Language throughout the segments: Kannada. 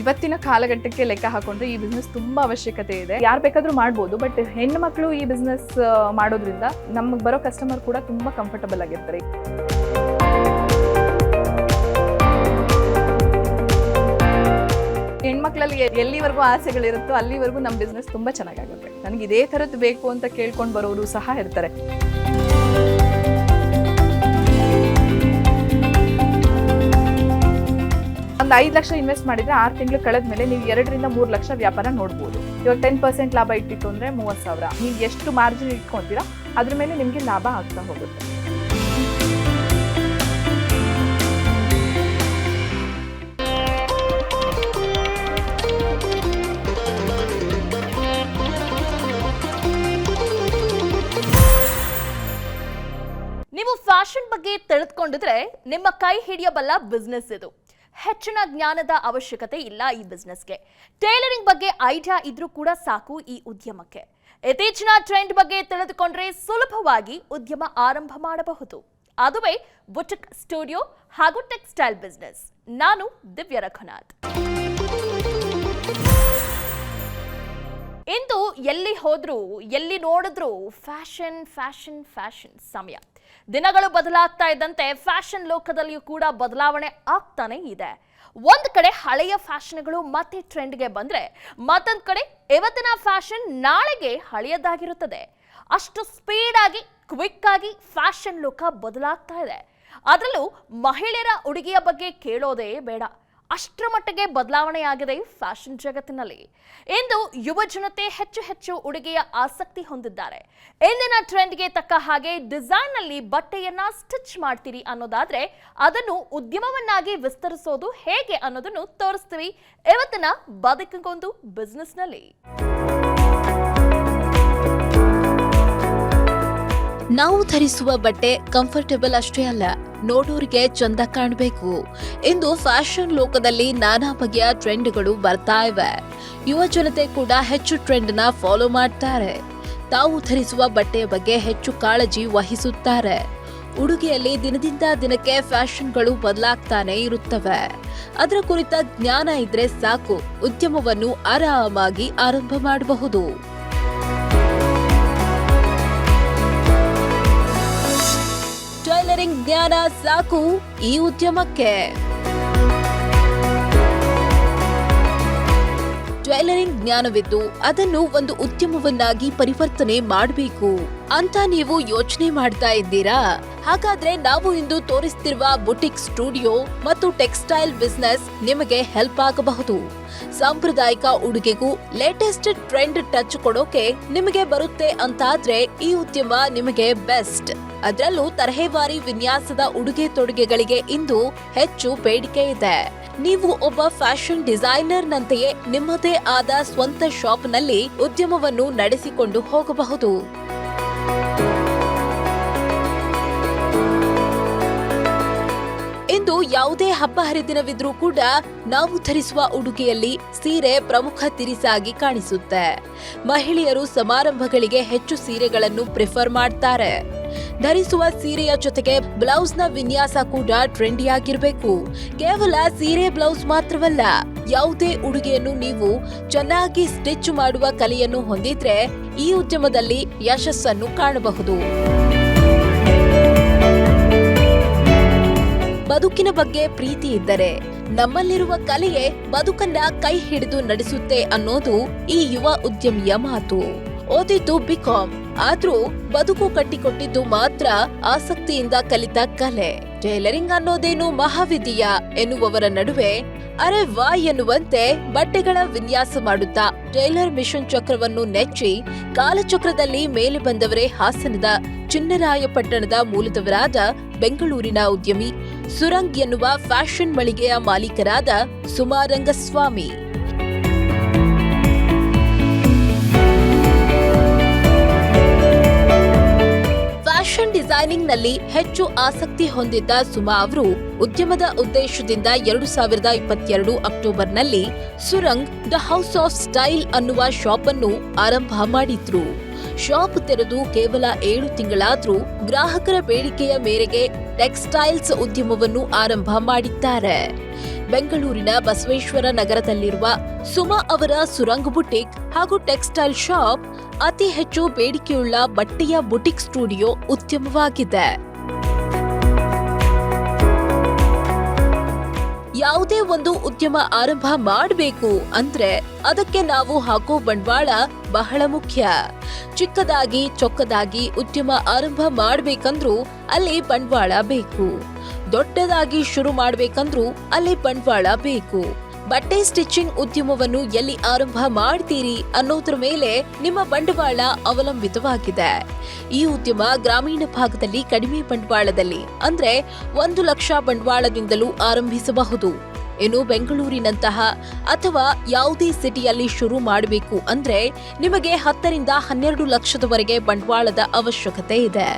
ಇವತ್ತಿನ ಕಾಲಘಟ್ಟಕ್ಕೆ ಲೆಕ್ಕ ಹಾಕೊಂಡ್ರೆ ಈ ಬಿಸ್ನೆಸ್ ತುಂಬಾ ಅವಶ್ಯಕತೆ ಇದೆ. ಯಾರು ಬೇಕಾದ್ರೂ ಮಾಡ್ಬೋದು, ಬಟ್ ಹೆಣ್ಣು ಮಕ್ಕಳು ಈ ಬಿಸ್ನೆಸ್ ಮಾಡೋದ್ರಿಂದ ನಮಗೆ ಬರೋ ಕಸ್ಟಮರ್ ಕೂಡ ತುಂಬಾ ಕಂಫರ್ಟಬಲ್ ಆಗಿರ್ತಾರೆ. ಹೆಣ್ಮಕ್ಳಲ್ಲಿ ಎಲ್ಲಿವರೆಗೂ ಆಸೆಗಳಿರುತ್ತೋ ಅಲ್ಲಿವರೆಗೂ ನಮ್ಮ ಬಿಸ್ನೆಸ್ ತುಂಬಾ ಚೆನ್ನಾಗಾಗುತ್ತೆ. ನನಗೆ ಇದೇ ಥರದ್ದು ಬೇಕು ಅಂತ ಕೇಳ್ಕೊಂಡು ಬರೋರು ಸಹ ಇರ್ತಾರೆ. ಒಂದು 5 ಲಕ್ಷ ಇನ್ವೆಸ್ಟ್ ಮಾಡಿದ್ರೆ 6 ತಿಂಗಳು ಕಳೆದ ಮೇಲೆ ನೀವು 2 ರಿಂದ 3 ಲಕ್ಷ ವ್ಯಾಪಾರ ನೋಡ್ಬೋದು. ಇವಾಗ 10% ಲಾಭ ಇಟ್ಟಿತ್ತು ಅಂದರೆ 30,000. ನೀವು ಎಷ್ಟು ಮಾರ್ಜಿನ್ ಇಟ್ಕೊಂತೀರಾ ಅದ್ರ ಮೇಲೆ ನಿಮಗೆ ಲಾಭ ಆಗ್ತಾ ಹೋಗುತ್ತೆ. ನೀವು ಫ್ಯಾಷನ್ ಬಗ್ಗೆ ತಿಳಿದುಕೊಂಡಿದ್ರೆ ನಿಮ್ಮ ಕೈ ಹಿಡಿಯಬಲ್ಲ ಬಿಸ್ನೆಸ್ ಇದು. ಹೆಚ್ಚಿನ ಜ್ಞಾನದ ಅವಶ್ಯಕತೆ ಇಲ್ಲ ಈ ಬಿಸ್ನೆಸ್ಗೆ. ಟೈಲರಿಂಗ್ ಬಗ್ಗೆ ಐಡಿಯಾ ಇದ್ರೂ ಕೂಡ ಸಾಕು ಈ ಉದ್ಯಮಕ್ಕೆ. ಇತ್ತೀಚಿನ ಟ್ರೆಂಡ್ ಬಗ್ಗೆ ತಿಳಿದುಕೊಂಡ್ರೆ ಸುಲಭವಾಗಿ ಉದ್ಯಮ ಆರಂಭ ಮಾಡಬಹುದು. ಅದುವೇ ಬುಟಿಕ್ ಸ್ಟುಡಿಯೋ ಹಾಗೂ ಟೆಕ್ಸ್ಟೈಲ್ ಬಿಸ್ನೆಸ್. ನಾನು ದಿವ್ಯ ರಘುನಾಥ್. ಇಂದು ಎಲ್ಲಿ ಹೋದ್ರೂ ಎಲ್ಲಿ ನೋಡಿದ್ರೂ ಫ್ಯಾಷನ್ ಫ್ಯಾಷನ್ ಫ್ಯಾಷನ್ ಸಮಯ. ದಿನಗಳು ಬದಲಾಗ್ತಾ ಇದ್ದಂತೆ ಫ್ಯಾಷನ್ ಲೋಕದಲ್ಲಿಯೂ ಕೂಡ ಬದಲಾವಣೆ ಆಗ್ತಾನೆ ಇದೆ. ಒಂದ್ ಕಡೆ ಹಳೆಯ ಫ್ಯಾಷನ್ಗಳು ಮತ್ತೆ ಟ್ರೆಂಡ್ಗೆ ಬಂದ್ರೆ, ಮತ್ತೊಂದ್ ಕಡೆ ಇವತ್ತಿನ ಫ್ಯಾಷನ್ ನಾಳೆಗೆ ಹಳೆಯದಾಗಿರುತ್ತದೆ. ಅಷ್ಟು ಸ್ಪೀಡ್ ಆಗಿ ಕ್ವಿಕ್ ಆಗಿ ಫ್ಯಾಷನ್ ಲೋಕ ಬದಲಾಗ್ತಾ ಇದೆ. ಅದರಲ್ಲೂ ಮಹಿಳೆಯರ ಉಡುಗೆಯ ಬಗ್ಗೆ ಕೇಳೋದೇ ಬೇಡ. ಅಷ್ಟರ ಮಟ್ಟಿಗೆ ಬದಲಾವಣೆ ಆಗಿದೆ ಫ್ಯಾಷನ್ ಜಗತ್ತಿನಲ್ಲಿ. ಇಂದು ಯುವ ಜನತೆ ಹೆಚ್ಚು ಹೆಚ್ಚು ಉಡುಗೆಯ ಆಸಕ್ತಿ ಹೊಂದಿದ್ದಾರೆ. ಇಂದಿನ ಟ್ರೆಂಡ್ಗೆ ತಕ್ಕ ಹಾಗೆ ಡಿಸೈನ್ ನಲ್ಲಿ ಬಟ್ಟೆಯನ್ನ ಸ್ಟಿಚ್ ಮಾಡ್ತೀರಿ ಅನ್ನೋದಾದ್ರೆ ಅದನ್ನು ಉದ್ಯಮವನ್ನಾಗಿ ವಿಸ್ತರಿಸೋದು ಹೇಗೆ ಅನ್ನೋದನ್ನು ತೋರಿಸ್ತೀವಿ ಇವತ್ತಿನ ಬದುಕಿಗೊಂದು ಬಿಸ್ನೆಸ್ ನಲ್ಲಿ. ನಾವು ಧರಿಸುವ ಬಟ್ಟೆ ಕಂಫರ್ಟಬಲ್ ಅಷ್ಟೇ ಅಲ್ಲ, ನೋಡೋರಿಗೆ ಚಂದ ಕಾಣಬೇಕು. ಇಂದು ಫ್ಯಾಷನ್ ಲೋಕದಲ್ಲಿ ನಾನಾ ಬಗೆಯ ಟ್ರೆಂಡ್ಗಳು ಬರ್ತಾ ಇವೆ. ಯುವ ಜನತೆ ಕೂಡ ಹೆಚ್ಚು ಟ್ರೆಂಡ್ ನ ಫಾಲೋ ಮಾಡ್ತಾರೆ. ತಾವು ಧರಿಸುವ ಬಟ್ಟೆಯ ಬಗ್ಗೆ ಹೆಚ್ಚು ಕಾಳಜಿ ವಹಿಸುತ್ತಾರೆ. ಉಡುಗೆಯಲ್ಲಿ ದಿನದಿಂದ ದಿನಕ್ಕೆ ಫ್ಯಾಷನ್ಗಳು ಬದಲಾಗ್ತಾನೆ ಇರುತ್ತವೆ. ಅದರ ಕುರಿತ ಜ್ಞಾನ ಇದ್ರೆ ಸಾಕು, ಉದ್ಯಮವನ್ನು ಆರಾಮಾಗಿ ಆರಂಭ ಮಾಡಬಹುದು. ಟೈಲರಿಂಗ್ ಜ್ಞಾನ ಸಾಕು ಈ ಉದ್ಯಮಕ್ಕೆ. ಟೈಲರಿಂಗ್ ಜ್ಞಾನವಿದ್ದು ಅದನ್ನು ಒಂದು ಉದ್ಯಮವನ್ನಾಗಿ ಪರಿವರ್ತನೆ ಮಾಡಬೇಕು ಅಂತ ನೀವು ಯೋಚನೆ ಮಾಡ್ತಾ ಇದ್ದೀರಾ? ಹಾಗಾದ್ರೆ ನಾವು ಇಂದು ತೋರಿಸ್ತಿರುವ ಬುಟಿಕ್ ಸ್ಟುಡಿಯೋ ಮತ್ತು ಟೆಕ್ಸ್ಟೈಲ್ ಬಿಸ್ನೆಸ್ ನಿಮಗೆ ಹೆಲ್ಪ್ ಆಗಬಹುದು. ಸಾಂಪ್ರದಾಯಿಕ ಉಡುಗೆಗೂ ಲೇಟೆಸ್ಟ್ ಟ್ರೆಂಡ್ ಟಚ್ ಕೊಡೋಕೆ ನಿಮಗೆ ಬರುತ್ತೆ ಅಂತಾದ್ರೆ ಈ ಉದ್ಯಮ ನಿಮಗೆ ಬೆಸ್ಟ್. ಅದರಲ್ಲೂ ತರಹೇವಾರಿ ವಿನ್ಯಾಸದ ಉಡುಗೆ ತೊಡುಗೆಗಳಿಗೆ ಇಂದು ಹೆಚ್ಚು ಬೇಡಿಕೆ ಇದೆ. ನೀವು ಒಬ್ಬ ಫ್ಯಾಷನ್ ಡಿಸೈನರ್ ನಂತೆಯೇ ನಿಮ್ಮದೇ ಆದ ಸ್ವಂತ ಶಾಪ್ನಲ್ಲಿ ಉದ್ಯಮವನ್ನು ನಡೆಸಿಕೊಂಡು ಹೋಗಬಹುದು. ಇಂದು ಯಾವುದೇ ಹಬ್ಬ ಹರಿದಿನವಿದ್ರೂ ಕೂಡ ನಾವು ಧರಿಸುವ ಉಡುಗೆಯಲ್ಲಿ ಸೀರೆ ಪ್ರಮುಖ ತಿರಿಸಾಗಿ ಕಾಣಿಸುತ್ತೆ. ಮಹಿಳೆಯರು ಸಮಾರಂಭಗಳಿಗೆ ಹೆಚ್ಚು ಸೀರೆಗಳನ್ನು ಪ್ರಿಫರ್ ಮಾಡ್ತಾರೆ. ಧರಿಸುವ ಸೀರೆಯ ಜೊತೆಗೆ ಬ್ಲೌಸ್ ನ ವಿನ್ಯಾಸ ಕೂಡ ಟ್ರೆಂಡಿಯಾಗಿರ್ಬೇಕು. ಕೇವಲ ಸೀರೆ ಬ್ಲೌಸ್ ಮಾತ್ರವಲ್ಲ, ಯಾವುದೇ ಉಡುಗೆಯನ್ನು ನೀವು ಚೆನ್ನಾಗಿ ಸ್ಟಿಚ್ ಮಾಡುವ ಕಲೆಯನ್ನು ಹೊಂದಿದ್ರೆ ಈ ಉದ್ಯಮದಲ್ಲಿ ಯಶಸ್ಸನ್ನು ಕಾಣಬಹುದು. ಬದುಕಿನ ಬಗ್ಗೆ ಪ್ರೀತಿ ಇದ್ದರೆ ನಮ್ಮಲ್ಲಿರುವ ಕಲೆಯೇ ಬದುಕನ್ನ ಕೈ ಹಿಡಿದು ನಡೆಸುತ್ತೆ ಅನ್ನೋದು ಈ ಯುವ ಉದ್ಯಮಿಯ ಮಾತು. ಓದಿದ್ದು ಬಿಕಾಂ, ಆದ್ರೂ ಬದುಕು ಕಟ್ಟಿಕೊಟ್ಟಿದ್ದು ಮಾತ್ರ ಆಸಕ್ತಿಯಿಂದ ಕಲಿತ ಕಲೆ. ಟೈಲರಿಂಗ್ ಅನ್ನೋದೇನು ಮಹಾವಿದ್ಯ ಎನ್ನುವವರ ನಡುವೆ ಅರೆ ವಾ ಎನ್ನುವಂತೆ ಬಟ್ಟೆಗಳ ವಿನ್ಯಾಸ ಮಾಡುತ್ತಾ ಟೈಲರ್ ಮಿಷನ್ ಚಕ್ರವನ್ನು ನೆಚ್ಚಿ ಕಾಲಚಕ್ರದಲ್ಲಿ ಮೇಲೆ ಬಂದವರೇ ಹಾಸನದ ಚಿನ್ನರಾಯಪಟ್ಟಣದ ಮೂಲದವರಾದ ಬೆಂಗಳೂರಿನ ಉದ್ಯಮಿ ಸುರಂಗ್ ಎನ್ನುವ ಫ್ಯಾಷನ್ ಮಳಿಗೆಯ ಮಾಲೀಕರಾದ ಸುಮಾ ರಂಗಸ್ವಾಮಿ. ಫ್ಯಾಷನ್ ಡಿಸೈನಿಂಗ್ ನಲ್ಲಿ ಹೆಚ್ಚು ಆಸಕ್ತಿ ಹೊಂದಿದ್ದ ಸುಮಾ ಅವರು ಉದ್ಯಮದ ಉದ್ದೇಶದಿಂದ 2022 ಅಕ್ಟೋಬರ್ನಲ್ಲಿ ಸುರಂಗ್ ದ ಹೌಸ್ ಆಫ್ ಸ್ಟೈಲ್ ಅನ್ನುವ ಶಾಪ್ ಅನ್ನು ಆರಂಭ ಮಾಡಿದ್ರು. ಶಾಪ್ ತೆರೆದು ಕೇವಲ 7 ತಿಂಗಳಾದ್ರೂ ಗ್ರಾಹಕರ ಬೇಡಿಕೆಯ ಮೇರೆಗೆ ಟೆಕ್ಸ್ಟೈಲ್ಸ್ ಉದ್ಯಮವನ್ನು ಆರಂಭ ಮಾಡಿದ್ದಾರೆ. ಬೆಂಗಳೂರಿನ ಬಸವೇಶ್ವರ ನಗರದಲ್ಲಿರುವ ಸುಮಾ ಅವರ ಸುರಂಗ್ ಬುಟಿಕ್ ಹಾಗೂ ಟೆಕ್ಸ್ಟೈಲ್ ಶಾಪ್ ಅತಿ ಹೆಚ್ಚು ಬೇಡಿಕೆಯುಳ್ಳ ಬಟ್ಟೆಯ ಬುಟಿಕ್ ಸ್ಟುಡಿಯೋ ಉದ್ಯಮವಾಗಿದೆ. ಯಾವುದೇ ಒಂದು ಉದ್ಯಮ ಆರಂಭ ಮಾಡಬೇಕು ಅಂದ್ರೆ ಅದಕ್ಕೆ ನಾವು ಹಾಕೋ ಬಂಡವಾಳ ಬಹಳ ಮುಖ್ಯ. ಚಿಕ್ಕದಾಗಿ ಚೊಕ್ಕದಾಗಿ ಉದ್ಯಮ ಆರಂಭ ಮಾಡ್ಬೇಕಂದ್ರೂ ಅಲ್ಲಿ ಬಂಡವಾಳ ಬೇಕು. ದೊಡ್ಡದಾಗಿ ಶುರು ಮಾಡ್ಬೇಕಂದ್ರೂ ಅಲ್ಲಿ ಬಂಡವಾಳ ಬೇಕು. ಬಟ್ಟೆ ಸ್ಟಿಚಿಂಗ್ ಉದ್ಯಮವನ್ನು ಎಲ್ಲಿ ಆರಂಭ ಮಾಡ್ತೀರಿ ಅನ್ನೋದ್ರ ಮೇಲೆ ನಿಮ್ಮ ಬಂಡವಾಳ ಅವಲಂಬಿತವಾಗಿದೆ. ಈ ಉದ್ಯಮ ಗ್ರಾಮೀಣ ಭಾಗದಲ್ಲಿ ಕಡಿಮೆ ಬಂಡವಾಳದಲ್ಲಿ ಅಂದ್ರೆ 1 ಲಕ್ಷ ಬಂಡವಾಳದಿಂದಲೂ ಆರಂಭಿಸಬಹುದು. ಇನ್ನು ಬೆಂಗಳೂರಿನಂತಹ ಅಥವಾ ಯಾವುದೇ ಸಿಟಿಯಲ್ಲಿ ಶುರು ಮಾಡಬೇಕು ಅಂದ್ರೆ ನಿಮಗೆ 10 ರಿಂದ 12 ಲಕ್ಷದವರೆಗೆ ಬಂಡವಾಳದ ಅವಶ್ಯಕತೆ ಇದೆ.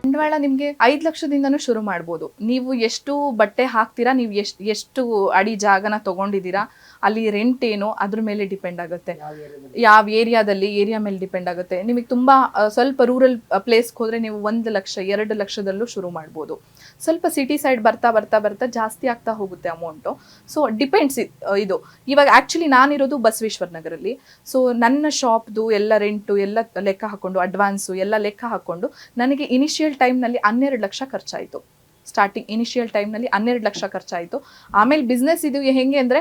ಬಂಡವಾಳ ನಿಮಗೆ 5 ಲಕ್ಷದಿಂದನೂ ಶುರು ಮಾಡ್ಬೋದು. ನೀವು ಎಷ್ಟು ಬಟ್ಟೆ ಹಾಕ್ತೀರಾ, ನೀವು ಎಷ್ಟು ಅಡಿ ಜಾಗನ ತಗೊಂಡಿದ್ದೀರಾ, ಅಲ್ಲಿ ರೆಂಟ್ ಏನು ಅದ್ರ ಮೇಲೆ ಡಿಪೆಂಡ್ ಆಗುತ್ತೆ. ಯಾವ ಏರಿಯಾ ಮೇಲೆ ಡಿಪೆಂಡ್ ಆಗುತ್ತೆ. ನಿಮಗೆ ತುಂಬಾ ಸ್ವಲ್ಪ ರೂರಲ್ ಪ್ಲೇಸ್ಗೆ ಹೋದ್ರೆ ನೀವು 1 ಲಕ್ಷ 2 ಲಕ್ಷದಲ್ಲೂ ಶುರು ಮಾಡ್ಬೋದು. ಸ್ವಲ್ಪ ಸಿಟಿ ಸೈಡ್ ಬರ್ತಾ ಜಾಸ್ತಿ ಆಗ್ತಾ ಹೋಗುತ್ತೆ ಅಮೌಂಟು. ಸೊ ಡಿಪೆಂಡ್ಸ್ ಇದು. ಇವಾಗ ಆ್ಯಕ್ಚುಲಿ ನಾನಿರೋದು ಬಸವೇಶ್ವರ ನಗರಲ್ಲಿ. ಸೊ ನನ್ನ ಶಾಪ್ದು ಎಲ್ಲ ರೆಂಟು ಎಲ್ಲ ಲೆಕ್ಕ ಹಾಕೊಂಡು ಅಡ್ವಾನ್ಸು ಎಲ್ಲ ಲೆಕ್ಕ ಹಾಕೊಂಡು ನನಗೆ ಇನಿಷಿಯಲ್ ಟೈಮ್ನಲ್ಲಿ 12 ಲಕ್ಷ ಖರ್ಚಾಯಿತು. ಸ್ಟಾರ್ಟಿಂಗ್ ಇನಿಷಿಯಲ್ ಟೈಮ್ನಲ್ಲಿ 12 ಲಕ್ಷ ಖರ್ಚಾಯಿತು. ಆಮೇಲೆ ಬಿಸ್ನೆಸ್ ಇದು ಹೆಂಗೆ ಅಂದರೆ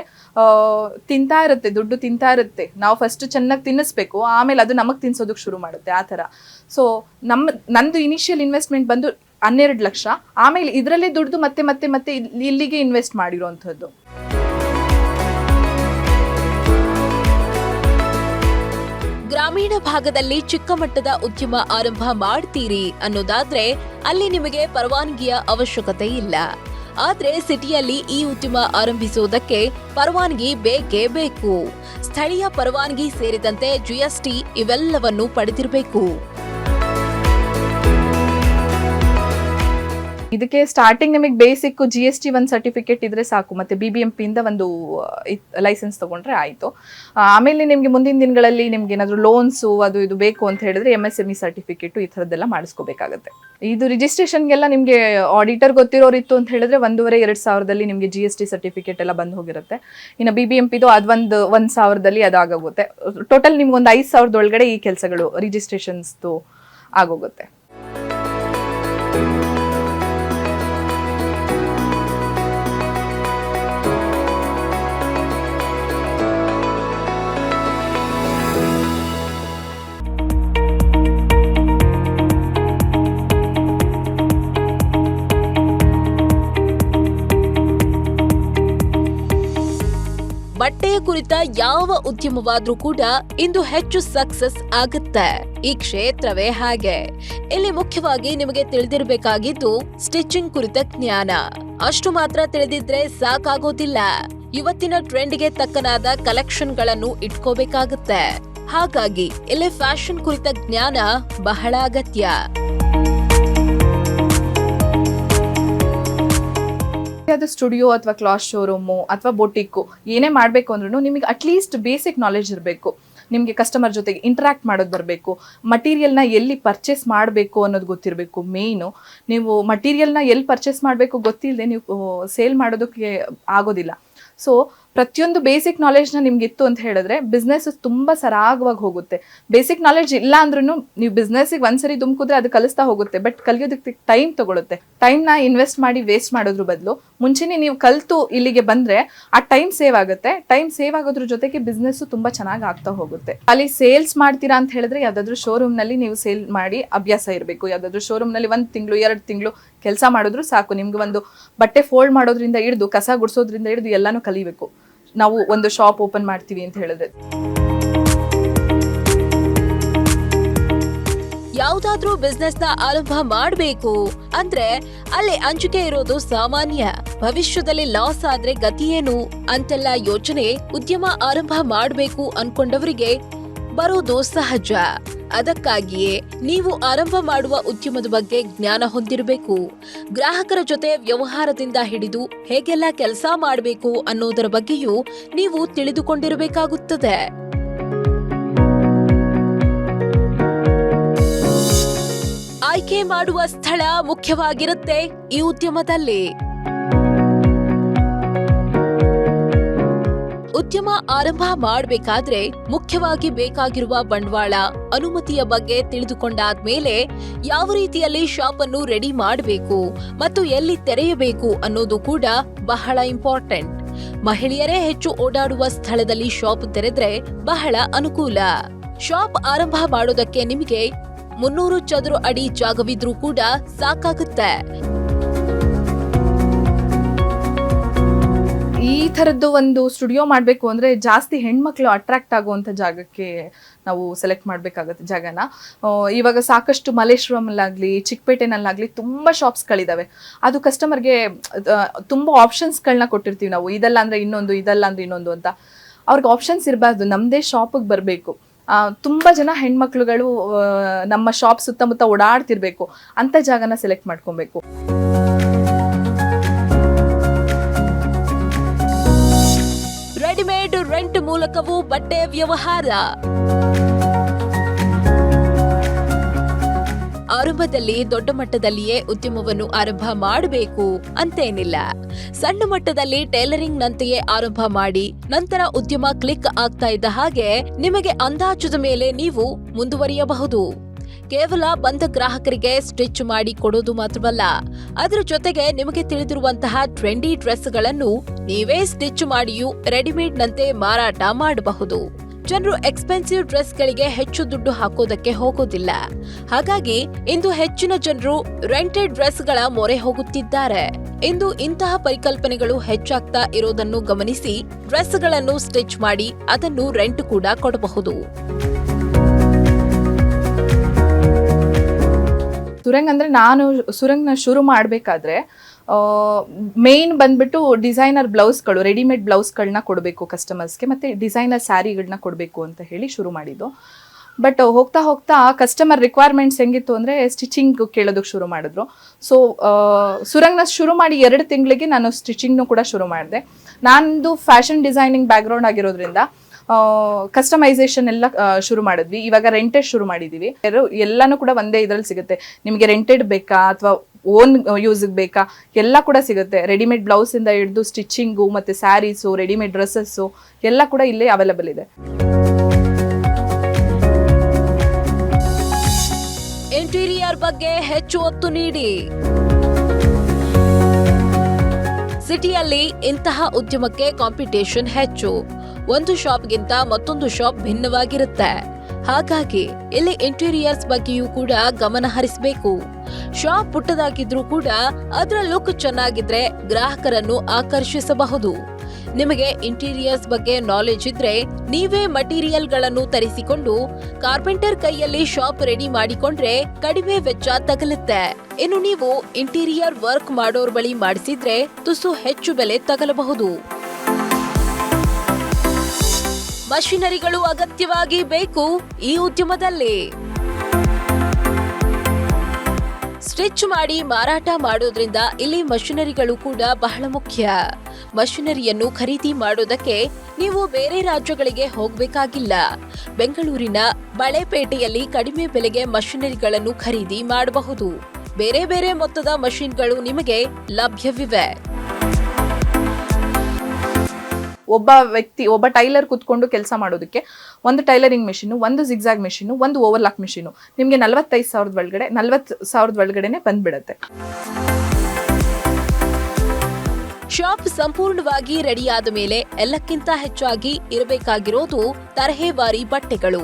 ತಿಂತಾ ಇರುತ್ತೆ, ದುಡ್ಡು ತಿಂತಾ ಇರುತ್ತೆ. ನಾವು ಫಸ್ಟ್ ಚೆನ್ನಾಗಿ ತಿನ್ನಿಸ್ಬೇಕು, ಆಮೇಲೆ ಅದು ನಮಗೆ ತಿನ್ಸೋದಕ್ಕೆ ಶುರು ಮಾಡುತ್ತೆ ಆ ಥರ. ಸೊ ನಂದು ಇನಿಷಿಯಲ್ ಇನ್ವೆಸ್ಟ್ಮೆಂಟ್ ಬಂದು 12 ಲಕ್ಷ. ಆಮೇಲೆ ಇದರಲ್ಲೇ ದುಡ್ಡು ಮತ್ತೆ ಇಲ್ಲಿಗೆ ಇನ್ವೆಸ್ಟ್ ಮಾಡಿರೋವಂಥದ್ದು. ಗ್ರಾಮೀಣ ಭಾಗದಲ್ಲಿ ಚಿಕ್ಕ ಮಟ್ಟದ ಉದ್ಯಮ ಆರಂಭ ಮಾಡ್ತೀರಿ ಅನ್ನೋದಾದ್ರೆ ಅಲ್ಲಿ ನಿಮಗೆ ಪರವಾನಗಿಯ ಅವಶ್ಯಕತೆ ಇಲ್ಲ. ಆದ್ರೆ ಸಿಟಿಯಲ್ಲಿ ಈ ಉದ್ಯಮ ಆರಂಭಿಸುವುದಕ್ಕೆ ಪರವಾನಗಿ ಬೇಕೇ ಬೇಕು. ಸ್ಥಳೀಯ ಪರವಾನಗಿ ಸೇರಿದಂತೆ GST ಇವೆಲ್ಲವನ್ನು ಪಡೆದಿರಬೇಕು. ಇದಕ್ಕೆ ಸ್ಟಾರ್ಟಿಂಗ್ ನಿಮಗೆ ಬೇಸಿಕ್ GST ಒಂದು ಸರ್ಟಿಫಿಕೇಟ್ ಇದ್ರೆ ಸಾಕು. ಮತ್ತೆ BBMP ಇಂದ ಒಂದು ಲೈಸೆನ್ಸ್ ತಗೊಂಡ್ರೆ ಆಯಿತು. ಆಮೇಲೆ ನಿಮಗೆ ಮುಂದಿನ ದಿನಗಳಲ್ಲಿ ನಿಮ್ಗೆ ಏನಾದರೂ ಲೋನ್ಸು ಅದು ಇದು ಬೇಕು ಅಂತ ಹೇಳಿದ್ರೆ MSME ಸರ್ಟಿಫಿಕೇಟು ಈ ಥರದ್ದೆಲ್ಲ ಮಾಡಿಸ್ಕೋಬೇಕಾಗುತ್ತೆ. ಇದು ರಿಜಿಸ್ಟ್ರೇಷನ್ಗೆಲ್ಲ ನಿಮಗೆ ಆಡಿಟರ್ ಗೊತ್ತಿರೋರಿತ್ತು ಅಂತ ಹೇಳಿದ್ರೆ 1,500-2,000ದಲ್ಲಿ ನಿಮಗೆ GST ಸರ್ಟಿಫಿಕೇಟ್ ಎಲ್ಲ ಬಂದು ಹೋಗಿರುತ್ತೆ. ಇನ್ನು BBMPದು ಅದು 1,000ದಲ್ಲಿ ಅದಾಗೋಗುತ್ತೆ. ಟೋಟಲ್ ನಿಮ್ಗೆ ಒಂದು 5,000 ಒಳಗಡೆ ಈ ಕೆಲಸಗಳು ರಿಜಿಸ್ಟ್ರೇಷನ್ಸ್ದು ಆಗೋಗುತ್ತೆ. ಬಟ್ಟೆಯ ಕುರಿತ ಯಾವ ಉದ್ಯಮವಾದ್ರೂ ಕೂಡ ಇಂದು ಹೆಚ್ಚು ಸಕ್ಸಸ್ ಆಗುತ್ತೆ. ಈ ಕ್ಷೇತ್ರವೇ ಹಾಗೆ. ಇಲ್ಲಿ ಮುಖ್ಯವಾಗಿ ನಿಮಗೆ ತಿಳಿದಿರಬೇಕಾಗಿದ್ದು ಸ್ಟಿಚಿಂಗ್ ಕುರಿತ ಜ್ಞಾನ. ಅಷ್ಟು ಮಾತ್ರ ತಿಳಿದಿದ್ರೆ ಸಾಕಾಗೋದಿಲ್ಲ. ಇವತ್ತಿನ ಟ್ರೆಂಡ್ಗೆ ತಕ್ಕನಾದ ಕಲೆಕ್ಷನ್ಗಳನ್ನು ಇಟ್ಕೋಬೇಕಾಗುತ್ತೆ. ಹಾಗಾಗಿ ಇಲ್ಲಿ ಫ್ಯಾಷನ್ ಕುರಿತ ಜ್ಞಾನ ಬಹಳ ಅಗತ್ಯ. ಅದು ಸ್ಟುಡಿಯೋ ಅಥವಾ ಕ್ಲಾತ್ ಶೋರೂಮು ಅಥವಾ ಬೊಟಿಕ್ಕು ಏನೇ ಮಾಡಬೇಕು ಅಂದ್ರೂ ನಿಮಗೆ ಅಟ್ಲೀಸ್ಟ್ ಬೇಸಿಕ್ ನಾಲೆಜ್ ಇರಬೇಕು. ನಿಮಗೆ ಕಸ್ಟಮರ್ ಜೊತೆಗೆ ಇಂಟ್ರಾಕ್ಟ್ ಮಾಡೋದು ಬರಬೇಕು. ಮಟೀರಿಯಲ್ನ ಎಲ್ಲಿ ಪರ್ಚೇಸ್ ಮಾಡಬೇಕು ಅನ್ನೋದು ಗೊತ್ತಿರಬೇಕು. ಮೇಯ್ನು ನೀವು ಮಟೀರಿಯಲ್ನ ಎಲ್ಲಿ ಪರ್ಚೇಸ್ ಮಾಡಬೇಕು ಗೊತ್ತಿಲ್ಲದೆ ನೀವು ಸೇಲ್ ಮಾಡೋದಕ್ಕೆ ಆಗೋದಿಲ್ಲ. ಸೊ ಪ್ರತಿಯೊಂದು ಬೇಸಿಕ್ ನಾಲೆಜ್ನ ನಿಮ್ಗೆ ಇತ್ತು ಅಂತ ಹೇಳಿದ್ರೆ ಬಿಸ್ನೆಸ್ ತುಂಬ ಸರಾಗವಾಗಿ ಹೋಗುತ್ತೆ. ಬೇಸಿಕ್ ನಾಲೆಜ್ ಇಲ್ಲ ಅಂದ್ರೂ ನೀವು ಬಿಸ್ನೆಸ್ಸಿಗೆ ಒಂದ್ಸರಿ ದುಮ್ಕಿದ್ರೆ ಅದು ಕಲಿಸ್ತಾ ಹೋಗುತ್ತೆ. ಬಟ್ ಕಲಿಯೋದಕ್ಕೆ ಟೈಮ್ ತಗೊಳುತ್ತೆ. ಟೈಮ್ನ ಇನ್ವೆಸ್ಟ್ ಮಾಡಿ ವೇಸ್ಟ್ ಮಾಡೋದ್ರ ಬದಲು ಮುಂಚೆನೇ ನೀವು ಕಲಿತು ಇಲ್ಲಿಗೆ ಬಂದರೆ ಆ ಟೈಮ್ ಸೇವ್ ಆಗುತ್ತೆ. ಟೈಮ್ ಸೇವ್ ಆಗೋದ್ರ ಜೊತೆಗೆ ಬಿಸ್ನೆಸ್ಸು ತುಂಬ ಚೆನ್ನಾಗಿ ಆಗ್ತಾ ಹೋಗುತ್ತೆ. ಅಲ್ಲಿ ಸೇಲ್ಸ್ ಮಾಡ್ತೀರಾ ಅಂತ ಹೇಳಿದ್ರೆ ಯಾವುದಾದ್ರೂ ಶೋರೂಮ್ನಲ್ಲಿ ನೀವು ಸೇಲ್ ಮಾಡಿ ಅಭ್ಯಾಸ ಇರಬೇಕು. ಯಾವುದಾದ್ರೂ ಶೋರೂಮ್ನಲ್ಲಿ 1 ತಿಂಗಳು 2 ತಿಂಗಳು ಕೆಲಸ ಮಾಡಿದ್ರು ಸಾಕು. ನಿಮ್ಗೆ ಒಂದು ಬಟ್ಟೆ ಫೋಲ್ಡ್ ಮಾಡೋದ್ರಿಂದ ಹಿಡಿದು ಕಸ ಗುಡಿಸೋದ್ರಿಂದ ಹಿಡಿದು ಎಲ್ಲಾನು ಕಲಿಬೇಕು. ನಾವು ಒಂದು ಶಾಪ್ ಓಪನ್ ಮಾಡ್ತೀವಿ ಅಂತ ಹೇಳಿದ್ರೆ ಯಾವುದಾದ್ರೂ ಬಿಸ್ನೆಸ್ ನ ಆರಂಭ ಮಾಡಬೇಕು ಅಂದ್ರೆ ಅಲ್ಲಿ ಅಂಜಿಕೆ ಇರೋದು ಸಾಮಾನ್ಯ. ಭವಿಷ್ಯದಲ್ಲಿ ಲಾಸ್ ಆದ್ರೆ ಗತಿಯೇನು ಅಂತೆಲ್ಲ ಯೋಚನೆ ಉದ್ಯಮ ಆರಂಭ ಮಾಡಬೇಕು ಅನ್ಕೊಂಡವರಿಗೆ ಬರೋದು ಸಹಜ. ಅದಕ್ಕಾಗಿಯೇ ನೀವು ಆರಂಭ ಮಾಡುವ ಉದ್ಯಮದ ಬಗ್ಗೆ ಜ್ಞಾನ ಹೊಂದಿರಬೇಕು. ಗ್ರಾಹಕರ ಜೊತೆ ವ್ಯವಹಾರದಿಂದ ಹಿಡಿದು ಹೇಗೆಲ್ಲ ಕೆಲಸ ಮಾಡಬೇಕು ಅನ್ನೋದರ ಬಗ್ಗೆಯೂ ನೀವು ತಿಳಿದುಕೊಂಡಿರಬೇಕಾಗುತ್ತದೆ. ಆಯ್ಕೆ ಮಾಡುವ ಸ್ಥಳ ಮುಖ್ಯವಾಗಿರುತ್ತೆ ಈ ಉದ್ಯಮದಲ್ಲಿ. ಉದ್ಯಮ ಆರಂಭ ಮಾಡಬೇಕಾದ್ರೆ ಮುಖ್ಯವಾಗಿ ಬೇಕಾಗಿರುವ ಬಂಡವಾಳ, ಅನುಮತಿಯ ಬಗ್ಗೆ ತಿಳಿದುಕೊಂಡಾದ್ಮೇಲೆ ಯಾವ ರೀತಿಯಲ್ಲಿ ಶಾಪ್ ಅನ್ನು ರೆಡಿ ಮಾಡಬೇಕು ಮತ್ತು ಎಲ್ಲಿ ತೆರೆಯಬೇಕು ಅನ್ನೋದು ಕೂಡ ಬಹಳ ಇಂಪಾರ್ಟೆಂಟ್. ಮಹಿಳೆಯರೇ ಹೆಚ್ಚು ಓಡಾಡುವ ಸ್ಥಳದಲ್ಲಿ ಶಾಪ್ ತೆರೆದ್ರೆ ಬಹಳ ಅನುಕೂಲ. ಶಾಪ್ ಆರಂಭ ಮಾಡೋದಕ್ಕೆ ನಿಮಗೆ 300 ಚದುರ ಅಡಿ ಜಾಗವಿದ್ರೂ ಕೂಡ ಸಾಕಾಗುತ್ತೆ. ಈ ಥರದ್ದು ಒಂದು ಸ್ಟುಡಿಯೋ ಮಾಡಬೇಕು ಅಂದರೆ ಜಾಸ್ತಿ ಹೆಣ್ಮಕ್ಳು ಅಟ್ರಾಕ್ಟ್ ಆಗುವಂಥ ಜಾಗಕ್ಕೆ ನಾವು ಸೆಲೆಕ್ಟ್ ಮಾಡಬೇಕಾಗತ್ತೆ ಜಾಗನ. ಇವಾಗ ಸಾಕಷ್ಟು ಮಲ್ಲೇಶ್ವರಮಲ್ಲಾಗಲಿ ಚಿಕ್ಕಪೇಟೆನಲ್ಲಾಗಲಿ ತುಂಬ ಶಾಪ್ಸ್ಗಳಿದ್ದಾವೆ. ಅದು ಕಸ್ಟಮರ್ಗೆ ತುಂಬ ಆಪ್ಷನ್ಸ್ಗಳನ್ನ ಕೊಟ್ಟಿರ್ತೀವಿ ನಾವು, ಇದಲ್ಲ ಅಂದರೆ ಇನ್ನೊಂದು, ಇದಲ್ಲ ಅಂದರೆ ಇನ್ನೊಂದು ಅಂತ. ಅವ್ರಿಗೆ ಆಪ್ಷನ್ಸ್ ಇರಬಾರ್ದು, ನಮ್ಮದೇ ಶಾಪಿಗೆ ಬರಬೇಕು. ತುಂಬ ಜನ ಹೆಣ್ಮಕ್ಳುಗಳು ನಮ್ಮ ಶಾಪ್ ಸುತ್ತಮುತ್ತ ಓಡಾಡ್ತಿರ್ಬೇಕು, ಅಂಥ ಜಾಗನ ಸೆಲೆಕ್ಟ್ ಮಾಡ್ಕೊಬೇಕು. ರೆಡಿಮೇಡ್ ರೆಂಟ್ ಮೂಲಕವೂ ಬಟ್ಟೆ ವ್ಯವಹಾರ. ಆರಂಭದಲ್ಲಿ ದೊಡ್ಡ ಮಟ್ಟದಲ್ಲಿಯೇ ಉದ್ಯಮವನ್ನು ಆರಂಭ ಮಾಡಬೇಕು ಅಂತೇನಿಲ್ಲ. ಸಣ್ಣ ಮಟ್ಟದಲ್ಲಿ ಟೈಲರಿಂಗ್ ನಂತೆಯೇ ಆರಂಭ ಮಾಡಿ ನಂತರ ಉದ್ಯಮ ಕ್ಲಿಕ್ ಆಗ್ತಾ ಇದ್ದ ಹಾಗೆ ನಿಮಗೆ ಅಂದಾಜದ ಮೇಲೆ ನೀವು ಮುಂದುವರಿಯಬಹುದು. ಕೇವಲ ಬಂದ ಗ್ರಾಹಕರಿಗೆ ಸ್ಟಿಚ್ ಮಾಡಿ ಕೊಡೋದು ಮಾತ್ರವಲ್ಲ, ಅದರ ಜೊತೆಗೆ ನಿಮಗೆ ತಿಳಿದಿರುವಂತಹ ಟ್ರೆಂಡಿ ಡ್ರೆಸ್ಗಳನ್ನು ನೀವೇ ಸ್ಟಿಚ್ ಮಾಡಿಯೂ ರೆಡಿಮೇಡ್ ನಂತೆ ಮಾರಾಟ ಮಾಡಬಹುದು. ಜನರು ಎಕ್ಸ್ಪೆನ್ಸಿವ್ ಡ್ರೆಸ್ಗಳಿಗೆ ಹೆಚ್ಚು ದುಡ್ಡು ಹಾಕೋದಕ್ಕೆ ಹೋಗೋದಿಲ್ಲ. ಹಾಗಾಗಿ ಇಂದು ಹೆಚ್ಚಿನ ಜನರು ರೆಂಟೆಡ್ ಡ್ರೆಸ್ಗಳ ಮೊರೆ ಹೋಗುತ್ತಿದ್ದಾರೆ. ಇಂದು ಇಂತಹ ಪರಿಕಲ್ಪನೆಗಳು ಹೆಚ್ಚಾಗ್ತಾ ಇರೋದನ್ನು ಗಮನಿಸಿ ಡ್ರೆಸ್ಗಳನ್ನು ಸ್ಟಿಚ್ ಮಾಡಿ ಅದನ್ನು ರೆಂಟ್ ಕೂಡ ಕೊಡಬಹುದು. ಸುರಂಗ್ ಅಂದರೆ ನಾನು ಸುರಂಗ್ನ ಶುರು ಮಾಡಬೇಕಾದ್ರೆ ಮೇನ್ ಬಂದ್ಬಿಟ್ಟು ಡಿಸೈನರ್ ಬ್ಲೌಸ್ಗಳು, ರೆಡಿಮೇಡ್ ಬ್ಲೌಸ್ಗಳನ್ನ ಕೊಡಬೇಕು ಕಸ್ಟಮರ್ಸ್ಗೆ, ಮತ್ತು ಡಿಸೈನರ್ ಸ್ಯಾರಿಗಳನ್ನ ಕೊಡಬೇಕು ಅಂತ ಹೇಳಿ ಶುರು ಮಾಡಿದ್ದು. ಬಟ್ ಹೋಗ್ತಾ ಹೋಗ್ತಾ ಕಸ್ಟಮರ್ ರಿಕ್ವೈರ್ಮೆಂಟ್ಸ್ ಹೆಂಗಿತ್ತು ಅಂದರೆ ಸ್ಟಿಚಿಂಗ್ ಕೇಳೋದಕ್ಕೆ ಶುರು ಮಾಡಿದ್ರು. ಸೊ ಸುರಂಗ್ನ ಶುರು ಮಾಡಿ 2 ತಿಂಗಳಿಗೆ ನಾನು ಸ್ಟಿಚಿಂಗ್ನು ಕೂಡ ಶುರು ಮಾಡಿದೆ. ನಂದು ಫ್ಯಾಷನ್ ಡಿಸೈನಿಂಗ್ ಬ್ಯಾಕ್ಗ್ರೌಂಡ್ ಆಗಿರೋದ್ರಿಂದ ಕಸ್ಟಮೈಸೇಷನ್ ಎಲ್ಲ ಶುರು ಮಾಡಿದ್ವಿ. ಇವಾಗ ರೆಂಟೆಡ್ ಶುರು ಮಾಡಿದ್ದೀವಿ. ಎಲ್ಲಾನು ಕೂಡ ಒಂದೇ ಇದರಲ್ಲಿ ಸಿಗುತ್ತೆ. ನಿಮಗೆ ರೆಂಟೆಡ್ ಬೇಕಾ ಅಥವಾ ಓನ್ ಯೂಸಿಗೆ ಬೇಕಾ ಎಲ್ಲ ಕೂಡ ಸಿಗುತ್ತೆ. ರೆಡಿಮೇಡ್ ಬ್ಲೌಸಿಂದ ಹಿಡಿದು ಸ್ಟಿಚಿಂಗು ಮತ್ತು ಸ್ಯಾರೀಸು, ರೆಡಿಮೇಡ್ ಡ್ರೆಸ್ಸಸ್ಸು ಎಲ್ಲ ಕೂಡ ಇಲ್ಲೇ ಅವೈಲಬಲ್ ಇದೆ. ಇಂಟೀರಿಯರ್ ಬಗ್ಗೆ ಹೆಚ್ಚು ಒತ್ತು ನೀಡಿ. ಸಿಟಿಯಲ್ಲಿ ಇಂತಹ ಉದ್ಯಮಕ್ಕೆ ಕಾಂಪಿಟೇಷನ್ ಹೆಚ್ಚು. ಒಂದು ಶಾಪ್ಗಿಂತ ಮತ್ತೊಂದು ಶಾಪ್ ಭಿನ್ನವಾಗಿರುತ್ತೆ. ಹಾಗಾಗಿ ಇಲ್ಲಿ ಇಂಟೀರಿಯರ್ಸ್ ಬಗ್ಗೆಯೂ ಕೂಡ ಗಮನ ಹರಿಸಬೇಕು. ಶಾಪ್ ಪುಟ್ಟದಾಗಿದ್ರೂ ಕೂಡ ಅದರ ಲುಕ್ ಚೆನ್ನಾಗಿದ್ರೆ ಗ್ರಾಹಕರನ್ನು ಆಕರ್ಷಿಸಬಹುದು. ನಿಮಗೆ ಇಂಟೀರಿಯರ್ಸ್ ಬಗ್ಗೆ ನಾಲೆಜ್ ಇದ್ರೆ ನೀವೇ ಮಟೀರಿಯಲ್ಗಳನ್ನು ತರಿಸಿಕೊಂಡು ಕಾರ್ಪೆಂಟರ್ ಕೈಯಲ್ಲಿ ಶಾಪ್ ರೆಡಿ ಮಾಡಿಕೊಂಡ್ರೆ ಕಡಿಮೆ ವೆಚ್ಚ ತಗಲುತ್ತೆ. ಇನ್ನು ನೀವು ಇಂಟೀರಿಯರ್ ವರ್ಕ್ ಮಾಡೋರ್ ಬಳಿ ಮಾಡಿಸಿದ್ರೆ ತುಸು ಹೆಚ್ಚು ಬೆಲೆ ತಗಲಬಹುದು. ಮಷಿನರಿಗಳು ಅಗತ್ಯವಾಗಿ ಬೇಕು ಈ ಉದ್ಯಮದಲ್ಲಿ. ಸ್ಟಿಚ್ ಮಾಡಿ ಮಾರಾಟ ಮಾಡೋದ್ರಿಂದ ಇಲ್ಲಿ ಮಷಿನರಿಗಳು ಕೂಡ ಬಹಳ ಮುಖ್ಯ. ಮಷಿನರಿಯನ್ನು ಖರೀದಿ ಮಾಡೋದಕ್ಕೆ ನೀವು ಬೇರೆ ರಾಜ್ಯಗಳಿಗೆ ಹೋಗಬೇಕಾಗಿಲ್ಲ. ಬೆಂಗಳೂರಿನ ಬಳೆಪೇಟೆಯಲ್ಲಿ ಕಡಿಮೆ ಬೆಲೆಗೆ ಮಷಿನರಿಗಳನ್ನು ಖರೀದಿ ಮಾಡಬಹುದು. ಬೇರೆ ಬೇರೆ ಮೊತ್ತದ ಮಷಿನ್ಗಳು ನಿಮಗೆ ಲಭ್ಯವಿವೆ. ಒಬ್ಬ ಟೈಲರ್ ಕುತ್ಕೊಂಡು ಕೆಲಸ ಮಾಡೋದಕ್ಕೆ ಒಂದು ಟೈಲರಿಂಗ್ ಮೆಷಿನು, ಒಂದು ಜಿಗ್ಜಾಗ್ ಮೆಷಿನು, ಒಂದು ಓವರ್ಲಾಕ್ ಮೆಷಿನು ನಿಮಗೆ 40,000 ಒಳಗಡೆನೆ ಬಂದ್ಬಿಡತ್ತೆ. ಶಾಪ್ ಸಂಪೂರ್ಣವಾಗಿ ರೆಡಿಯಾದ ಮೇಲೆ ಎಲ್ಲಕ್ಕಿಂತ ಹೆಚ್ಚಾಗಿ ಇರಬೇಕಾಗಿರೋದು ತರಹೇವಾರಿ ಬಟ್ಟೆಗಳು.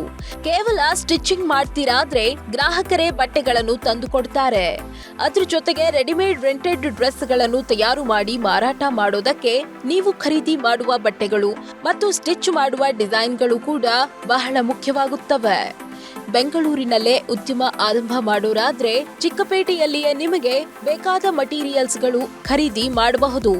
ಕೇವಲ ಸ್ಟಿಚಿಂಗ್ ಮಾಡ್ತೀರಾದ್ರೆ ಗ್ರಾಹಕರೇ ಬಟ್ಟೆಗಳನ್ನು ತಂದು ಕೊಡ್ತಾರೆ. ಅದ್ರ ಜೊತೆಗೆ ರೆಡಿಮೇಡ್ ರೆಂಟೆಡ್ ಡ್ರೆಸ್ಗಳನ್ನು ತಯಾರು ಮಾಡಿ ಮಾರಾಟ ಮಾಡೋದಕ್ಕೆ ನೀವು ಖರೀದಿ ಮಾಡುವ ಬಟ್ಟೆಗಳು ಮತ್ತು ಸ್ಟಿಚ್ ಮಾಡುವ ಡಿಸೈನ್ಗಳು ಕೂಡ ಬಹಳ ಮುಖ್ಯವಾಗುತ್ತವೆ. ಬೆಂಗಳೂರಿನಲ್ಲೇ ಉದ್ಯಮ ಆರಂಭ ಮಾಡೋರಾದ್ರೆ ಚಿಕ್ಕಪೇಟೆಯಲ್ಲಿಯೇ ನಿಮಗೆ ಬೇಕಾದ ಮಟೀರಿಯಲ್ಸ್ಗಳು ಖರೀದಿ ಮಾಡಬಹುದು.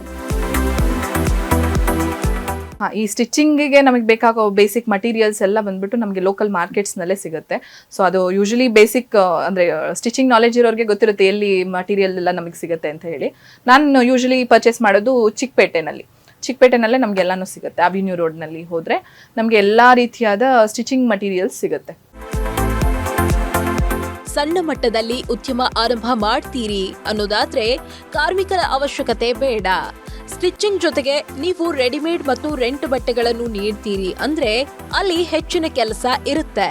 ಈ ಸ್ಟಿಚಿಂಗಿಗೆ ನಮಗೆ ಬೇಕಾಗೋ ಬೇಸಿಕ್ ಮಟೀರಿಯಲ್ಸ್ ಎಲ್ಲ ಬಂದ್ಬಿಟ್ಟು ನಮಗೆ ಲೋಕಲ್ ಮಾರ್ಕೆಟ್ಸ್ನಲ್ಲೇ ಸಿಗುತ್ತೆ. ಸೊ ಅದು ಯೂಶಲಿ ಬೇಸಿಕ್ ಅಂದರೆ ಸ್ಟಿಚಿಂಗ್ ನಾಲೆಜ್ ಇರೋರಿಗೆ ಗೊತ್ತಿರುತ್ತೆ ಎಲ್ಲಿ ಮಟೀರಿಯಲ್ ಎಲ್ಲ ನಮಗೆ ಸಿಗುತ್ತೆ ಅಂತ ಹೇಳಿ. ನಾನು ಯೂಶಲಿ ಪರ್ಚೇಸ್ ಮಾಡೋದು ಚಿಕ್ಕಪೇಟೆನಲ್ಲೇ ನಮಗೆಲ್ಲನೂ ಸಿಗುತ್ತೆ. ಅವಿನ್ಯೂ ರೋಡ್ನಲ್ಲಿ ಹೋದರೆ ನಮಗೆ ಎಲ್ಲ ರೀತಿಯಾದ ಸ್ಟಿಚಿಂಗ್ ಮಟೀರಿಯಲ್ಸ್ ಸಿಗುತ್ತೆ. ಸಣ್ಣ ಮಟ್ಟದಲ್ಲಿ ಉದ್ಯಮ ಆರಂಭ ಮಾಡ್ತೀರಿ ಅನ್ನೋದಾದ್ರೆ ಕಾರ್ಮಿಕರ ಅವಶ್ಯಕತೆ ಬೇಡ. ಸ್ಟಿಚಿಂಗ್ ಜೊತೆಗೆ ನೀವು ರೆಡಿಮೇಡ್ ಮತ್ತು ರೆಂಟ್ ಬಟ್ಟೆಗಳನ್ನು ನೀಡ್ತೀರಿ ಅಂದ್ರೆ ಅಲ್ಲಿ ಹೆಚ್ಚಿನ ಕೆಲಸ ಇರುತ್ತೆ.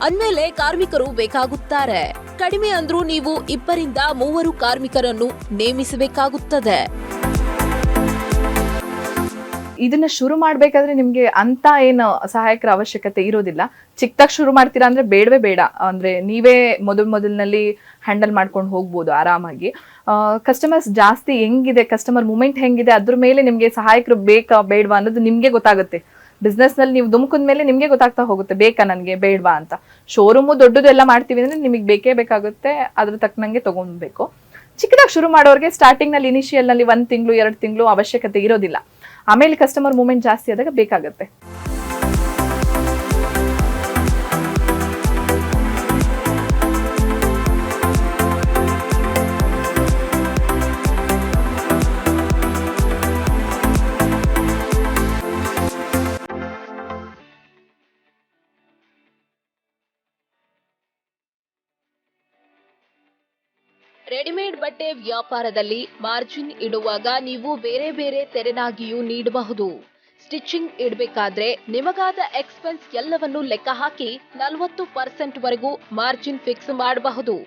ಅಂದ್ಮೇಲೆ ಕಾರ್ಮಿಕರು ಬೇಕಾಗುತ್ತಾರೆ. ಕಡಿಮೆ ಅಂದ್ರೂ ನೀವು 2 ರಿಂದ 3 ಕಾರ್ಮಿಕರನ್ನು ನೇಮಿಸಬೇಕಾಗುತ್ತದೆ. ಇದನ್ನ ಶುರು ಮಾಡಬೇಕಾದ್ರೆ ನಿಮಗೆ ಅಂತ ಏನು ಸಹಾಯಕರ ಅವಶ್ಯಕತೆ ಇರೋದಿಲ್ಲ. ಚಿಕ್ಕದಾಗಿ ಶುರು ಮಾಡ್ತೀರಾ ಅಂದ್ರೆ ಬೇಡವೇ ಬೇಡ, ಅಂದ್ರೆ ನೀವೇ ಮೊದಲಿನಲ್ಲಿ ಹ್ಯಾಂಡಲ್ ಮಾಡ್ಕೊಂಡು ಹೋಗ್ಬೋದು ಆರಾಮಾಗಿ. ಕಸ್ಟಮರ್ಸ್ ಜಾಸ್ತಿ ಹೆಂಗಿದೆ, ಕಸ್ಟಮರ್ ಮೂಮೆಂಟ್ ಹೆಂಗಿದೆ, ಅದ್ರ ಮೇಲೆ ನಿಮಗೆ ಸಹಾಯಕರು ಬೇಕಾ ಬೇಡವಾ ಅನ್ನೋದು ನಿಮಗೆ ಗೊತ್ತಾಗುತ್ತೆ. ಬಿಸ್ನೆಸ್ನಲ್ಲಿ ನೀವು ಧುಮುಕದ ಮೇಲೆ ನಿಮಗೆ ಗೊತ್ತಾಗ್ತಾ ಹೋಗುತ್ತೆ ಬೇಕಾ ನನಗೆ ಬೇಡವಾ ಅಂತ. ಶೋರೂಮು ದೊಡ್ಡದು ಎಲ್ಲ ಮಾಡ್ತೀವಿ ಅಂದ್ರೆ ನಿಮಗೆ ಬೇಕೇ ಬೇಕಾಗುತ್ತೆ, ಅದ್ರ ತಕ್ಕನಂಗೆ ತಗೊಳ್ಬೇಕು. ಚಿಕ್ಕದಾಗಿ ಶುರು ಮಾಡೋರಿಗೆ ಸ್ಟಾರ್ಟಿಂಗ್ನಲ್ಲಿ ಇನಿಷಿಯಲ್ನಲ್ಲಿ 1 ತಿಂಗಳು 2 ತಿಂಗಳು ಅವಶ್ಯಕತೆ ಇರೋದಿಲ್ಲ. ಆಮೇಲೆ ಕಸ್ಟಮರ್ ಮೂವ್ಮೆಂಟ್ ಜಾಸ್ತಿ ಆದಾಗ ಬೇಕಾಗುತ್ತೆ. ರೆಡಿಮೇಡ್ ಬಟ್ಟೆ ವ್ಯಾಪಾರದಲ್ಲಿ ಮಾರ್ಜಿನ್ ಇಡುವಾಗ ನೀವು ಬೇರೆ ಬೇರೆ ತೆರೆನಾಗಿಯೂ ನೀಡಬಹುದು. ಸ್ಟಿಚಿಂಗ್ ಇಡಬೇಕಾದ್ರೆ ನಿಮಗಾದ ಎಕ್ಸ್ಪೆನ್ಸ್ ಎಲ್ಲವನ್ನು ಲೆಕ್ಕ ಹಾಕಿ 40% ವರೆಗೂ ಮಾರ್ಜಿನ್ ಫಿಕ್ಸ್ ಮಾಡಬಹುದು.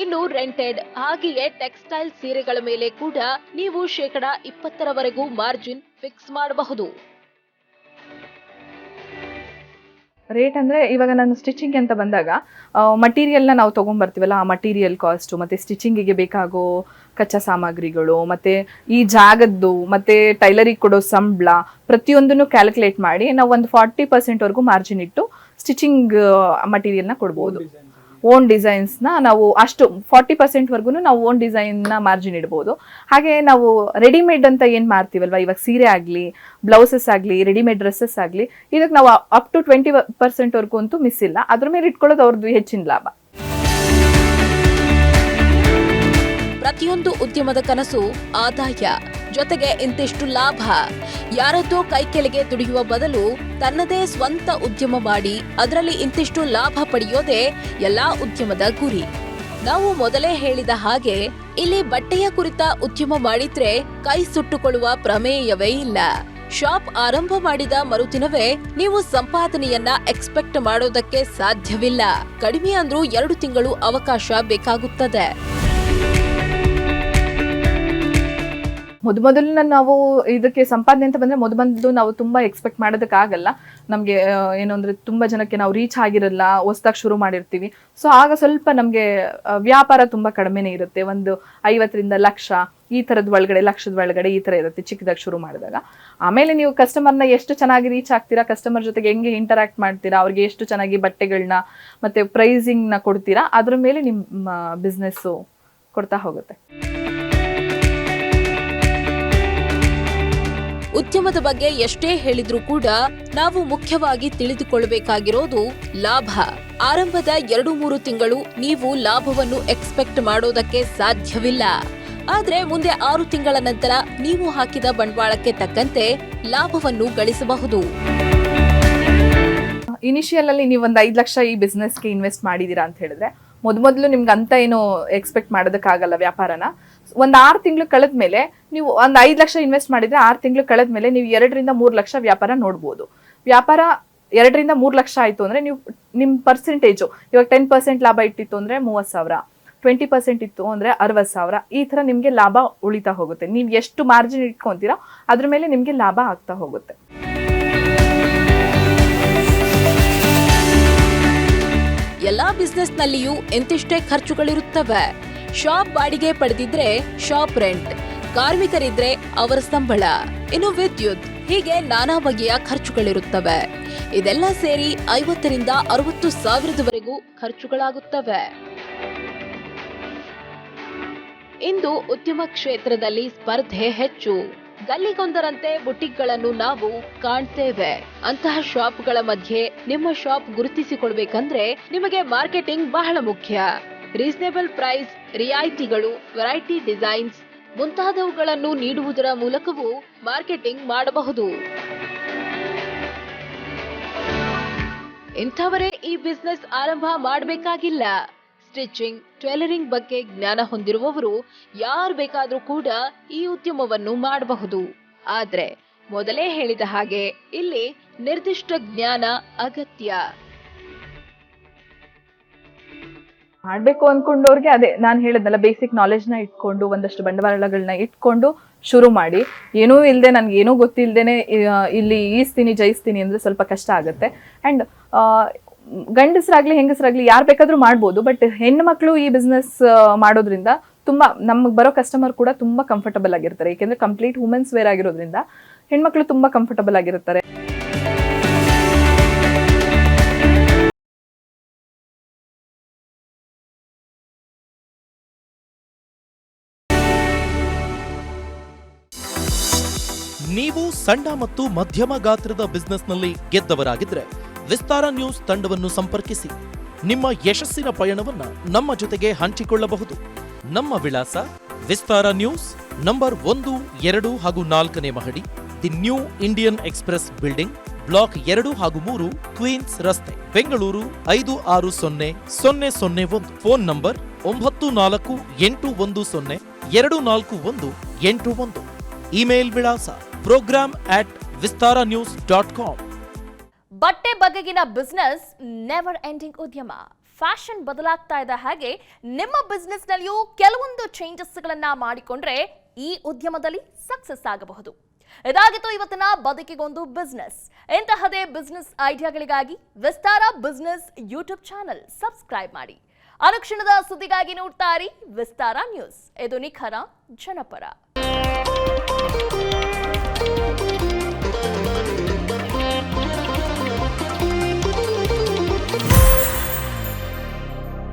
ಇನ್ನು ರೆಂಟೆಡ್ ಹಾಗೆಯೇ ಟೆಕ್ಸ್ಟೈಲ್ ಸೀರೆಗಳ ಮೇಲೆ ಕೂಡ ನೀವು 20% ಮಾರ್ಜಿನ್ ಫಿಕ್ಸ್ ಮಾಡಬಹುದು. ರೇಟ್ ಅಂದರೆ ಇವಾಗ ನಾನು ಸ್ಟಿಚಿಂಗ್ ಅಂತ ಬಂದಾಗ ಮಟೀರಿಯಲ್ನ ನಾವು ತೊಗೊಂಬರ್ತೀವಲ್ಲ, ಆ ಮಟೀರಿಯಲ್ ಕಾಸ್ಟು ಮತ್ತು ಸ್ಟಿಚಿಂಗಿಗೆ ಬೇಕಾಗೋ ಕಚ್ಚಾ ಸಾಮಗ್ರಿಗಳು ಮತ್ತು ಈ ಜಾಗದ್ದು ಮತ್ತು ಟೈಲರಿಗೆ ಕೊಡೋ ಸಂಬಳ ಪ್ರತಿಯೊಂದನ್ನು ಕ್ಯಾಲ್ಕುಲೇಟ್ ಮಾಡಿ ನಾವು ಒಂದು 40% ಮಾರ್ಜಿನ್ ಇಟ್ಟು ಸ್ಟಿಚಿಂಗ್ ಮಟೀರಿಯಲ್ನ ಕೊಡ್ಬೋದು. ಓನ್ ಡಿಸೈನ್ಸ್ನ ನಾವು ಅಷ್ಟು 40% ನಾವು ಓನ್ ಡಿಸೈನ್ನ ಮಾರ್ಜಿನ್ ಇಡ್ಬೋದು. ಹಾಗೆ ನಾವು ರೆಡಿಮೇಡ್ ಅಂತ ಏನು ಮಾಡ್ತೀವಲ್ವ, ಇವಾಗ ಸೀರೆ ಆಗಲಿ, ಬ್ಲೌಸಸ್ ಆಗಲಿ, ರೆಡಿಮೇಡ್ ಡ್ರೆಸ್ಸಸ್ ಆಗಲಿ, ಇದಕ್ಕೆ ನಾವು ಅಪ್ ಟು 20% ಅಂತೂ ಮಿಸ್ ಇಲ್ಲ. ಅದ್ರ ಮೇಲೆ ಇಟ್ಕೊಳ್ಳೋದು ಅವ್ರದ್ದು ಹೆಚ್ಚಿನ ಲಾಭ. ಪ್ರತಿಯೊಂದು ಉದ್ಯಮದ ಕನಸು ಆದಾಯ ಜೊತೆಗೆ ಇಂತಿಷ್ಟು ಲಾಭ. ಯಾರದ್ದೋ ಕೈ ಕೆಳಗೆ ದುಡಿಯುವ ಬದಲು ತನ್ನದೇ ಸ್ವಂತ ಉದ್ಯಮ ಮಾಡಿ ಅದರಲ್ಲಿ ಇಂತಿಷ್ಟು ಲಾಭ ಪಡೆಯೋದೇ ಎಲ್ಲಾ ಉದ್ಯಮದ ಗುರಿ. ನಾವು ಮೊದಲೇ ಹೇಳಿದ ಹಾಗೆ ಇಲ್ಲಿ ಬಟ್ಟೆಯ ಕುರಿತ ಉದ್ಯಮ ಮಾಡಿದ್ರೆ ಕೈ ಸುಟ್ಟುಕೊಳ್ಳುವ ಪ್ರಮೇಯವೇ ಇಲ್ಲ. ಶಾಪ್ ಆರಂಭ ಮಾಡಿದ ಮರುದಿನವೇ ನೀವು ಸಂಪಾದನೆಯನ್ನ ಎಕ್ಸ್ಪೆಕ್ಟ್ ಮಾಡೋದಕ್ಕೆ ಸಾಧ್ಯವಿಲ್ಲ. ಕಡಿಮೆ ಅಂದ್ರೂ 2 ತಿಂಗಳು ಅವಕಾಶ ಬೇಕಾಗುತ್ತದೆ. ಮೊದಲು ನಾವು ಇದಕ್ಕೆ ಸಂಪಾದನೆ ಅಂತ ಬಂದರೆ ಮೊದಲು ನಾವು ತುಂಬ ಎಕ್ಸ್ಪೆಕ್ಟ್ ಮಾಡೋದಕ್ಕಾಗಲ್ಲ. ನಮಗೆ ಏನು ಅಂದರೆ ತುಂಬ ಜನಕ್ಕೆ ನಾವು ರೀಚ್ ಆಗಿರಲ್ಲ, ಹೊಸ್ದಾಗಿ ಶುರು ಮಾಡಿರ್ತೀವಿ. ಸೊ ಆಗ ಸ್ವಲ್ಪ ನಮಗೆ ವ್ಯಾಪಾರ ತುಂಬ ಕಡಿಮೆನೇ ಇರುತ್ತೆ. ಒಂದು 50 ರಿಂದ 1 ಲಕ್ಷ ಈ ಥರದ ಒಳಗಡೆ, 1 ಲಕ್ಷದ ಒಳಗಡೆ ಈ ಥರ ಇರುತ್ತೆ ಚಿಕ್ಕದಾಗಿ ಶುರು ಮಾಡಿದಾಗ. ಆಮೇಲೆ ನೀವು ಕಸ್ಟಮರ್ನ ಎಷ್ಟು ಚೆನ್ನಾಗಿ ರೀಚ್ ಆಗ್ತೀರಾ, ಕಸ್ಟಮರ್ ಜೊತೆಗೆ ಹೆಂಗೆ ಇಂಟರಾಕ್ಟ್ ಮಾಡ್ತೀರಾ, ಅವ್ರಿಗೆ ಎಷ್ಟು ಚೆನ್ನಾಗಿ ಬಟ್ಟೆಗಳನ್ನ ಮತ್ತು ಪ್ರೈಸಿಂಗ್ನ ಕೊಡ್ತೀರಾ, ಅದ್ರ ಮೇಲೆ ನಿಮ್ಮ ಬಿಸ್ನೆಸ್ಸು ಕೊಡ್ತಾ ಹೋಗುತ್ತೆ. ಉದ್ಯಮದ ಬಗ್ಗೆ ಎಷ್ಟೇ ಹೇಳಿದ್ರೂ ಕೂಡ ನಾವು ಮುಖ್ಯವಾಗಿ ತಿಳಿದುಕೊಳ್ಳಬೇಕಾಗಿರೋದು ಲಾಭ. ಆರಂಭದ 2-3 ತಿಂಗಳು ನೀವು ಲಾಭವನ್ನು ಎಕ್ಸ್ಪೆಕ್ಟ್ ಮಾಡೋದಕ್ಕೆ ಸಾಧ್ಯವಿಲ್ಲ. ಆದ್ರೆ ಮುಂದೆ 6 ತಿಂಗಳ ನಂತರ ನೀವು ಹಾಕಿದ ಬಂಡವಾಳಕ್ಕೆ ತಕ್ಕಂತೆ ಲಾಭವನ್ನು ಗಳಿಸಬಹುದು. ಇನಿಷಿಯಲ್ ಅಲ್ಲಿ ನೀವು ಒಂದು 5 ಲಕ್ಷ ಈ ಬಿಸ್ನೆಸ್ಗೆ ಇನ್ವೆಸ್ಟ್ ಮಾಡಿದೀರಾ ಅಂತ ಹೇಳಿದ್ರೆ ಮೊದಲು ನಿಮ್ಗೆ ಅಂತ ಏನು ಎಕ್ಸ್ಪೆಕ್ಟ್ ಮಾಡೋದಕ್ಕಾಗಲ್ಲ ವ್ಯಾಪಾರನ. ಒಂದು 6 ತಿಂಗಳು ಕಳೆದ ಮೇಲೆ ನೀವು ಒಂದು 5 ಲಕ್ಷ ಇನ್ವೆಸ್ಟ್ ಮಾಡಿದ್ರೆ 6 ತಿಂಗಳು ಕಳೆದ ಮೇಲೆ ನೀವು 2 ರಿಂದ 3 ಲಕ್ಷ ವ್ಯಾಪಾರ ನೋಡ್ಬೋದು. ವ್ಯಾಪಾರ 2 ರಿಂದ 3 ಲಕ್ಷ ಆಯಿತು ಅಂದರೆ ನೀವು ನಿಮ್ಮ ಪರ್ಸೆಂಟೇಜು ಇವಾಗ 10% ಲಾಭ ಇಟ್ಟಿತ್ತು ಅಂದರೆ 30,000, 20% ಇತ್ತು ಅಂದರೆ 60,000, ಈ ಥರ ನಿಮಗೆ ಲಾಭ ಉಳಿತಾ ಹೋಗುತ್ತೆ. ನೀವು ಎಷ್ಟು ಮಾರ್ಜಿನ್ ಇಟ್ಕೊತೀರೋ ಅದ್ರ ಮೇಲೆ ನಿಮಗೆ ಲಾಭ ಆಗ್ತಾ ಹೋಗುತ್ತೆ. ಎಲ್ಲಾ ಬಿಸ್ನೆಸ್ ನಲ್ಲಿಯೂ ಎಂತಿಷ್ಟೇ ಖರ್ಚುಗಳಿರುತ್ತವೆ. ಶಾಪ್ ಬಾಡಿಗೆ ಪಡೆದಿದ್ರೆ ಶಾಪ್ ರೆಂಟ್, ಕಾರ್ಮಿಕರಿದ್ರೆ ಅವರ ಸಂಬಳ, ಇನ್ನು ವಿದ್ಯುತ್, ಹೀಗೆ ನಾನಾ ಬಗೆಯ ಖರ್ಚುಗಳಿರುತ್ತವೆ. ಇದೆಲ್ಲ ಸೇರಿ 50 ರಿಂದ 60 ಸಾವಿರದವರೆಗೂ ಖರ್ಚುಗಳಾಗುತ್ತವೆ. ಇಂದು ಉದ್ಯಮ ಕ್ಷೇತ್ರದಲ್ಲಿ ಸ್ಪರ್ಧೆ ಹೆಚ್ಚು. ಗಲ್ಲಿಗೊಂದರಂತೆ ಬುಟಿಕ್ಗಳನ್ನು ನಾವು ಕಾಣ್ತೇವೆ. ಅಂತಹ ಶಾಪ್ಗಳ ಮಧ್ಯೆ ನಿಮ್ಮ ಶಾಪ್ ಗುರುತಿಸಿಕೊಳ್ಬೇಕಂದ್ರೆ ನಿಮಗೆ ಮಾರ್ಕೆಟಿಂಗ್ ಬಹಳ ಮುಖ್ಯ. ರೀಸನೇಬಲ್ ಪ್ರೈಸ್, ರಿಯಾಯಿತಿಗಳು, ವೆರೈಟಿ ಡಿಸೈನ್ಸ್ ಮುಂತಾದವುಗಳನ್ನು ನೀಡುವುದರ ಮೂಲಕವೂ ಮಾರ್ಕೆಟಿಂಗ್ ಮಾಡಬಹುದು. ಇಂಥವರೇ ಈ ಬಿಸ್ನೆಸ್ ಆರಂಭ ಮಾಡಬೇಕಾಗಿಲ್ಲ. ಸ್ಟಿಚಿಂಗ್, ಟೈಲರಿಂಗ್ ಬಗ್ಗೆ ಜ್ಞಾನ ಹೊಂದಿರುವವರು ಯಾರು ಬೇಕಾದ್ರೂ ಕೂಡ ಈ ಉದ್ಯಮವನ್ನು ಮಾಡಬಹುದು. ಆದ್ರೆ ಮೊದಲೇ ಹೇಳಿದ ಹಾಗೆ ಇಲ್ಲಿ ನಿರ್ದಿಷ್ಟ ಜ್ಞಾನ ಅಗತ್ಯ. ಮಾಡ್ಬೇಕು ಅನ್ಕೊಂಡವ್ರಿಗೆ ಅದೇ ನಾನು ಹೇಳಿದ್ನಲ್ಲ, ಬೇಸಿಕ್ ನಾಲೆಜ್ನ ಇಟ್ಕೊಂಡು ಒಂದಷ್ಟು ಬಂಡವಾಳಗಳನ್ನ ಇಟ್ಕೊಂಡು ಶುರು ಮಾಡಿ. ಏನೂ ಇಲ್ಲದೆ ನನ್ಗೆ ಏನೂ ಗೊತ್ತಿಲ್ಲದೇನೆ ಇಲ್ಲಿ ಈಸ್ತೀನಿ ಜಯಿಸ್ತೀನಿ ಅಂದ್ರೆ ಸ್ವಲ್ಪ ಕಷ್ಟ ಆಗುತ್ತೆ. ಆ್ಯಂಡ್ ಗಂಡಸರಾಗ್ಲಿ ಹೆಂಗಸರಾಗ್ಲಿ ಯಾರು ಬೇಕಾದ್ರೂ ಮಾಡ್ಬೋದು. ಬಟ್ ಹೆಣ್ಣು ಮಕ್ಕಳು ಈ ಬಿಸ್ನೆಸ್ ಮಾಡೋದ್ರಿಂದ ತುಂಬಾ ನಮಗೆ ಬರೋ ಕಸ್ಟಮರ್ ಕೂಡ ತುಂಬಾ ಕಂಫರ್ಟಬಲ್ ಆಗಿರ್ತಾರೆ. ಏಕೆಂದ್ರೆ ಕಂಪ್ಲೀಟ್ ವುಮೆನ್ಸ್ ವೇರ್ ಆಗಿರೋದ್ರಿಂದ ಹೆಣ್ಮಕ್ಳು ತುಂಬಾ ಕಂಫರ್ಟಬಲ್ ಆಗಿರ್ತಾರೆ. ನೀವು ಸಣ್ಣ ಮತ್ತು ಮಧ್ಯಮ ಗಾತ್ರದ ಬಿಸ್ನೆಸ್ನಲ್ಲಿ ಗೆದ್ದವರಾಗಿದ್ರೆ ವಿಸ್ತಾರ ನ್ಯೂಸ್ ತಂಡವನ್ನು ಸಂಪರ್ಕಿಸಿ. ನಿಮ್ಮ ಯಶಸ್ಸಿನ ಪಯಣವನ್ನ ನಮ್ಮ ಜೊತೆಗೆ ಹಂಚಿಕೊಳ್ಳಬಹುದು. ನಮ್ಮ ವಿಳಾಸ ವಿಸ್ತಾರ ನ್ಯೂಸ್, ನಂಬರ್ 1, 2 ಹಾಗೂ 4ನೇ ಮಹಡಿ, the New Indian Express building, block 2 ಹಾಗೂ 3, ಕ್ವೀನ್ಸ್ ರಸ್ತೆ, ಬೆಂಗಳೂರು 560001. Phone number 941810244181. ಇಮೇಲ್ ವಿಳಾಸ program@vistaranews.com. ಬಟ್ಟೆ ಬಗೆಗಿನ ಬಿಸ್ನೆಸ್ ನೆವರ್ ಎಂಡಿಂಗ್ ಉದ್ಯಮ. ಫ್ಯಾಷನ್ ಬದಲಾಗ್ತಾ ಇದ್ದ ಹಾಗೆ ನಿಮ್ಮ ಬಿಸ್ನೆಸ್ ನಲ್ಲಿಯೂ ಕೆಲವೊಂದು ಚೇಂಜಸ್ಗಳನ್ನ ಮಾಡಿಕೊಂಡ್ರೆ ಈ ಉದ್ಯಮದಲ್ಲಿ ಸಕ್ಸಸ್ ಆಗಬಹುದು. ಇದಾಗಿತ್ತು ಇವತ್ತಿನ ಬದುಕಿಗೊಂದು ಬಿಸ್ನೆಸ್. ಇಂತಹದೇ ಬಿಸ್ನೆಸ್ ಐಡಿಯಾಗಳಿಗಾಗಿ ವಿಸ್ತಾರ ಬಿಸ್ನೆಸ್ ಯೂಟ್ಯೂಬ್ ಚಾನೆಲ್ ಸಬ್ಸ್ಕ್ರೈಬ್ ಮಾಡಿ. ಅನುಕ್ಷಣದ ಸುದ್ದಿಗಾಗಿ ನೋಡ್ತಾ ಇರಿ ವಿಸ್ತಾರ ನ್ಯೂಸ್. ಇದು ನಿಖರ ಜನಪರ.